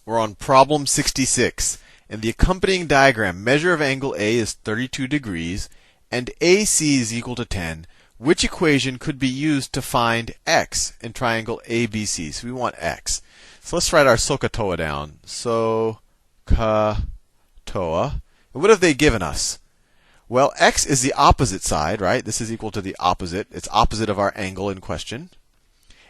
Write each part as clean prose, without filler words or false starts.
We're on problem 66. In the accompanying diagram, measure of angle A is 32 degrees and AC is equal to 10. Which equation could be used to find x in triangle ABC? So we want x. So let's write our SOHCAHTOA down. SOHCAHTOA. And what have they given us? Well, x is the opposite side, right? This is equal to the opposite. It's opposite of our angle in question.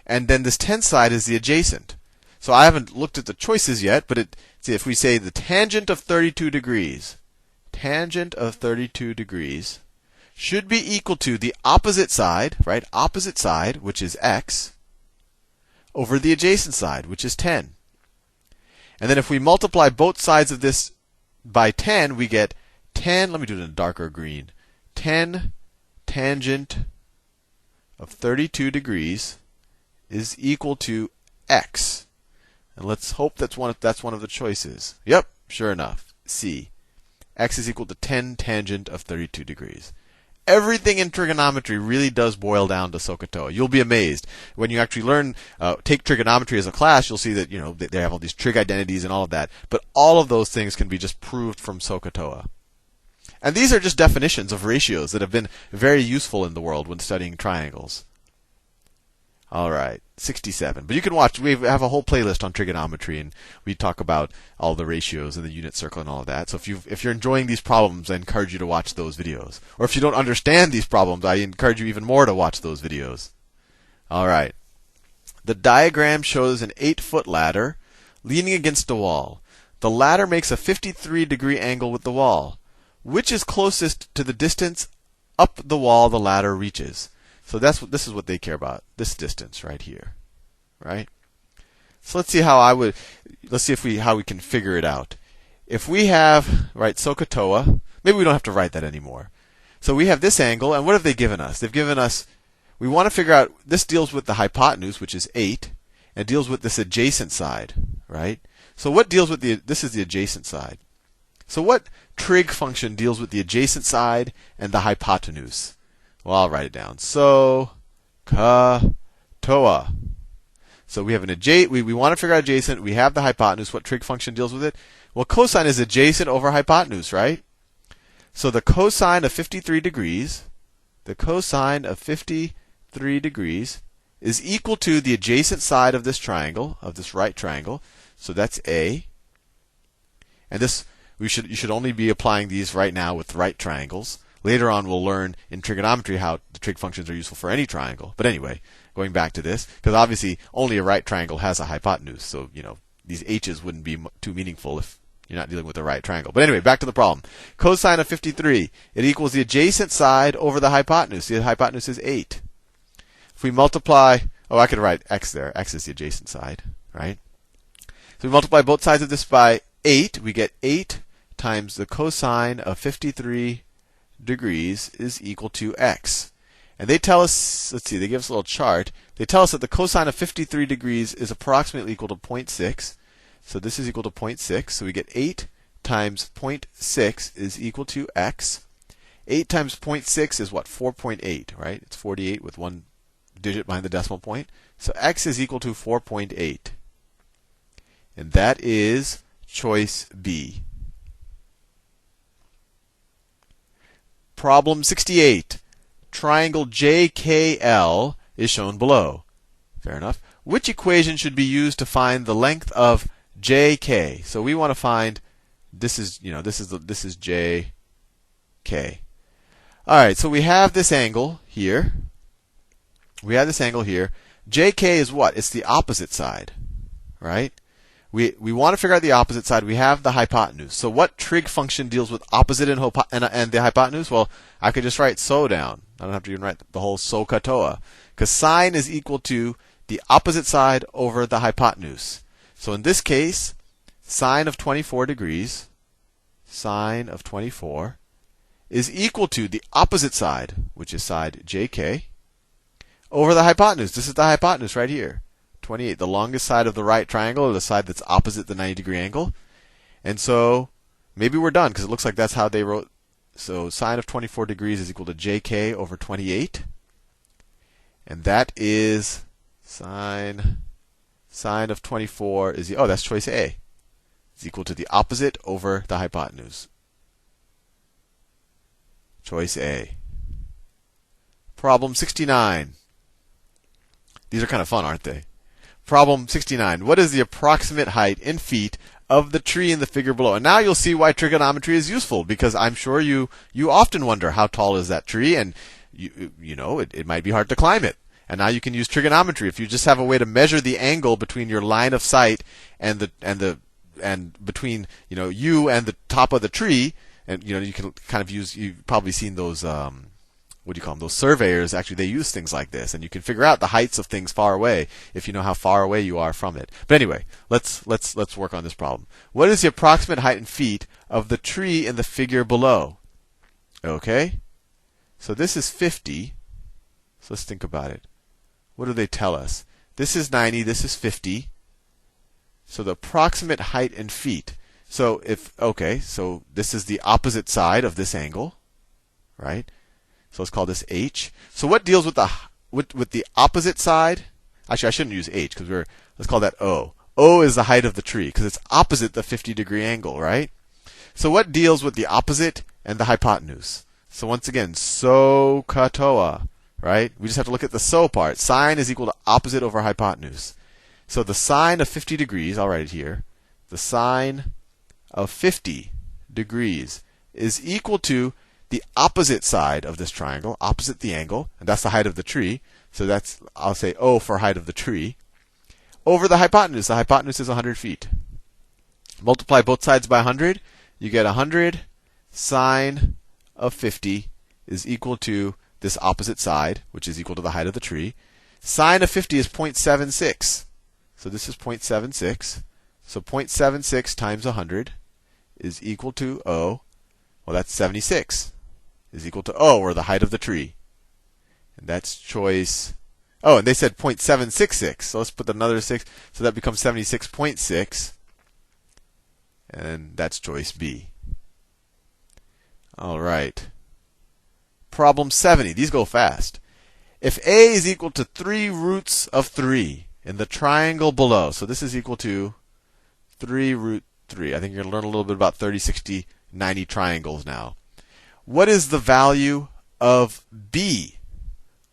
And then this 10 side is the adjacent. So I haven't looked at the choices yet, but see, if we say the tangent of 32 degrees, tangent of 32 degrees should be equal to the opposite side, right? Opposite side, which is x, over the adjacent side, which is 10. And then if we multiply both sides of this by 10, we get 10, let me do it in a darker green, 10 tangent of 32 degrees is equal to x. And let's hope that's one of the choices. Yep, sure enough. C. X is equal to 10 tangent of 32 degrees. Everything in trigonometry really does boil down to SOHCAHTOA. You'll be amazed when you actually learn, take trigonometry as a class. You'll see that they have all these trig identities and all of that. But all of those things can be just proved from SOHCAHTOA. And these are just definitions of ratios that have been very useful in the world when studying triangles. All right, 67. But you can watch. We have a whole playlist on trigonometry, and we talk about all the ratios and the unit circle and all of that. So if you're enjoying these problems, I encourage you to watch those videos. Or if you don't understand these problems, I encourage you even more to watch those videos. All right. The diagram shows an 8-foot ladder leaning against a wall. The ladder makes a 53-degree angle with the wall. Which is closest to the distance up the wall the ladder reaches? So this is what they care about. This distance right here, right? So let's see how we can figure it out. If we have, right, SOHCAHTOA, maybe we don't have to write that anymore. So we have this angle, and what have they given us? They've given us, we want to figure out, this deals with the hypotenuse, which is 8, and deals with this adjacent side, right? So what deals with this is the adjacent side. So what trig function deals with the adjacent side and the hypotenuse? Well, I'll write it down. SOHCAHTOA. So we have we want to figure out adjacent. We have the hypotenuse. What trig function deals with it? Well, cosine is adjacent over hypotenuse, right? So the cosine of 53 degrees, is equal to the adjacent side of this triangle, of this right triangle. So that's A. And this, you should only be applying these right now with right triangles. Later on, we'll learn in trigonometry how the trig functions are useful for any triangle. But anyway, going back to this, because obviously only a right triangle has a hypotenuse. So, these h's wouldn't be too meaningful if you're not dealing with a right triangle. But anyway, back to the problem. Cosine of 53, it equals the adjacent side over the hypotenuse. The hypotenuse is 8. If we multiply, I could write x there. X is the adjacent side, right? So we multiply both sides of this by 8. We get 8 times the cosine of 53 degrees is equal to x. And they tell us, let's see, they give us a little chart. They tell us that the cosine of 53 degrees is approximately equal to 0.6. So this is equal to 0.6. So we get 8 times 0.6 is equal to x. 8 times 0.6 is what? 4.8, right? It's 48 with one digit behind the decimal point. So x is equal to 4.8. And that is choice B. Problem 68. Triangle JKL is shown below. Fair enough. Which equation should be used to find the length of JK? So we want to find this is JK. All right, so we have this angle here. JK is what? It's the opposite side, right? We want to figure out the opposite side. We have the hypotenuse. So what trig function deals with opposite and the hypotenuse? Well, I could just write SO down. I don't have to even write the whole SOHCAHTOA. Because sine is equal to the opposite side over the hypotenuse. So in this case, sine of 24 degrees, is equal to the opposite side, which is side JK, over the hypotenuse. This is the hypotenuse right here. 28, the longest side of the right triangle, or the side that's opposite the 90-degree angle. And so maybe we're done, because it looks like that's how they wrote. So sine of 24 degrees is equal to JK over 28. And that is sine of 24 is, that's choice A. is equal to the opposite over the hypotenuse. Choice A. Problem 69. These are kind of fun, aren't they? Problem 69. What is the approximate height in feet of the tree in the figure below? And now you'll see why trigonometry is useful, because I'm sure you often wonder how tall is that tree, and you know it might be hard to climb it. And now you can use trigonometry. If you just have a way to measure the angle between your line of sight and between you and the top of the tree, and you can kind of use. You've probably seen those what do you call them? Those surveyors. Actually, they use things like this, and you can figure out the heights of things far away if you know how far away you are from it. But anyway, let's work on this problem. What is the approximate height in feet of the tree in the figure below? Okay, so this is 50. So let's think about it. What do they tell us? This is 90, this is 50. So the approximate height in feet. So so this is the opposite side of this angle, right? So let's call this h. So what deals with the opposite side? Actually, I shouldn't use h because let's call that o. O is the height of the tree because it's opposite the 50-degree angle, right? So what deals with the opposite and the hypotenuse? So once again, so katoa. Right? We just have to look at the so part. Sine is equal to opposite over hypotenuse. So the sine of 50 degrees, I'll write it here. The sine of 50 degrees is equal to the opposite side of this triangle, opposite the angle, and that's the height of the tree. So I'll say O for height of the tree, over the hypotenuse. The hypotenuse is 100 feet. Multiply both sides by 100. You get 100 sine of 50 is equal to this opposite side, which is equal to the height of the tree. Sine of 50 is 0.76. So this is 0.76. So 0.76 times 100 is equal to O. Well, that's 76. Is equal to O, or the height of the tree. And that's choice. Oh, and they said 0.766. So let's put another 6. So that becomes 76.6. And that's choice B. All right. Problem 70. These go fast. If A is equal to 3 roots of 3 in the triangle below, so this is equal to 3 root 3. I think you're going to learn a little bit about 30, 60, 90 triangles now. What is the value of B?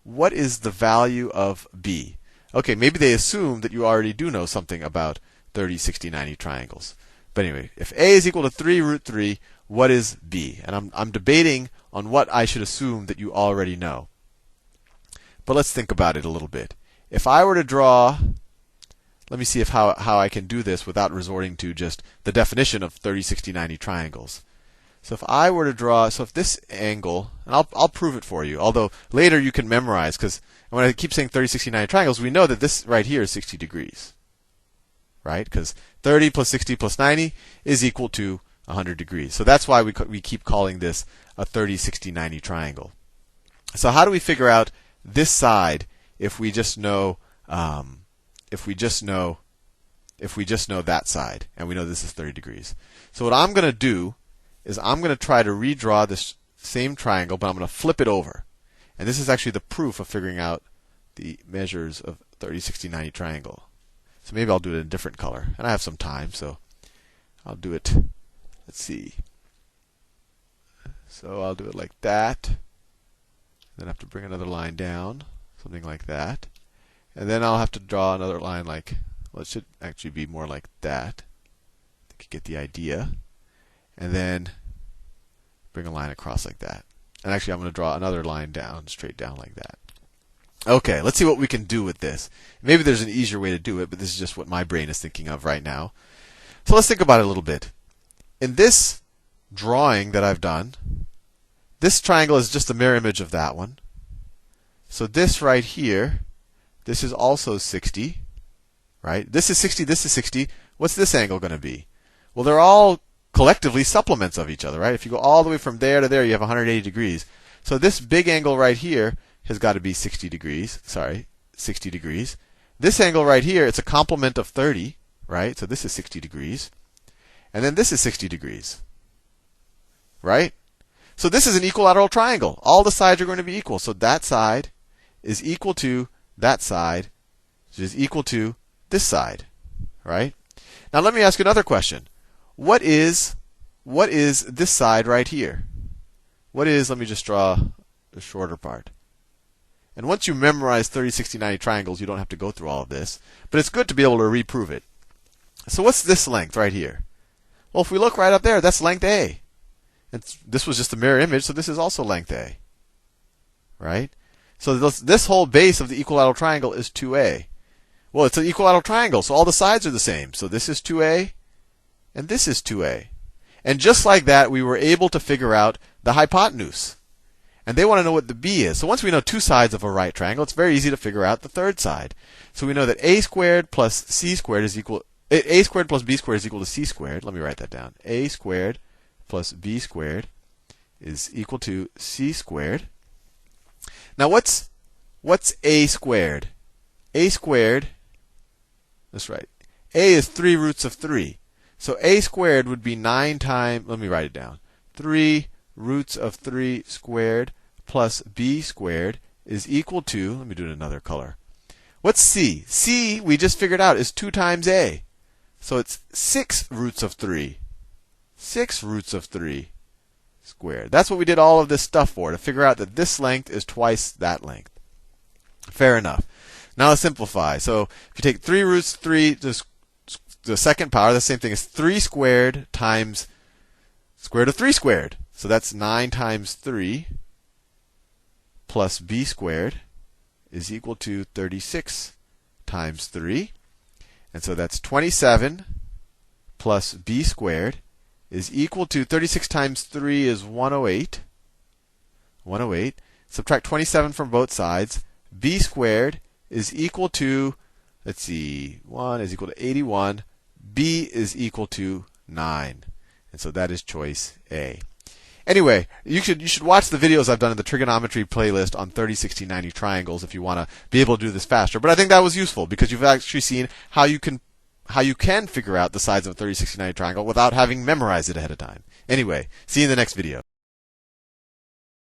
What is the value of B? Okay, maybe they assume that you already do know something about 30, 60, 90 triangles. But anyway, if A is equal to 3 root 3, what is B? And I'm debating on what I should assume that you already know. But let's think about it a little bit. If I were to draw, let me see how I can do this without resorting to just the definition of 30, 60, 90 triangles. So if I were to draw, so if this angle, and I'll prove it for you, although later you can memorize, because when I keep saying 30, 60, 90 triangles, we know that this right here is 60 degrees. Right? Because 30 plus 60 plus 90 is equal to 100 degrees. So that's why we keep calling this a 30, 60, 90 triangle. So how do we figure out this side if we just know that side, and we know this is 30 degrees? So what I'm going to do is I'm going to try to redraw this same triangle, but I'm going to flip it over. And this is actually the proof of figuring out the measures of 30, 60, 90 triangle. So maybe I'll do it in a different color. And I have some time, so I'll do it. Let's see. So I'll do it like that. Then I have to bring another line down, something like that. And then I'll have to draw another line like, well, it should actually be more like that. I think you get the idea. And then bring a line across like that. And actually, I'm going to draw another line down, straight down like that. Okay, let's see what we can do with this. Maybe there's an easier way to do it, but this is just what my brain is thinking of right now. So let's think about it a little bit. In this drawing that I've done, this triangle is just a mirror image of that one. So this right here, this is also 60, right? This is 60, this is 60. What's this angle going to be? Well, they're all collectively supplements of each other, right? If you go all the way from there to there, you have 180 degrees. So this big angle right here has got to be 60 degrees. Sorry, 60 degrees. This angle right here, it's a complement of 30, right? So this is 60 degrees. And then this is 60 degrees, right? So this is an equilateral triangle. All the sides are going to be equal. So that side is equal to that side, which is equal to this side, right? Now let me ask you another question. what is this side right here? What is, let me just draw the shorter part. And once you memorize 30, 60, 90 triangles, you don't have to go through all of this. But it's good to be able to reprove it. So what's this length right here? Well, if we look right up there, that's length A. This was just a mirror image, so this is also length A. Right? So this whole base of the equilateral triangle is 2A. Well, it's an equilateral triangle, so all the sides are the same. So this is 2A, and this is 2A. And just like that, we were able to figure out the hypotenuse. And they want to know what the b is. So once we know two sides of a right triangle, it's very easy to figure out the third side. So we know that a squared plus c squared is equal, a squared plus b squared is equal to c squared. Let me write that down. A squared plus b squared is equal to c squared. Now what's a squared? A squared, that's right. A is 3 roots of 3. So a squared would be 9 times, let me write it down. 3 roots of 3 squared plus b squared is equal to, let me do it in another color. What's c? C, we just figured out, is 2 times a. So it's 6 roots of 3. 6 roots of 3 squared. That's what we did all of this stuff for, to figure out that this length is twice that length. Fair enough. Now let's simplify. So if you take 3 roots 3 to the second power, the same thing as 3 squared times square root of 3 squared. So that's 9 times 3 plus b squared is equal to 36 times 3. And so that's 27 plus b squared is equal to 36 times 3 is 108. 108. Subtract 27 from both sides. B squared is equal to, let's see, 1 is equal to 81. B is equal to 9. And so that is choice A. Anyway, you should watch the videos I've done in the trigonometry playlist on 30, 60, 90 triangles if you want to be able to do this faster. But I think that was useful because you've actually seen how you can figure out the sides of a 30, 60, 90 triangle without having memorized it ahead of time. Anyway, see you in the next video.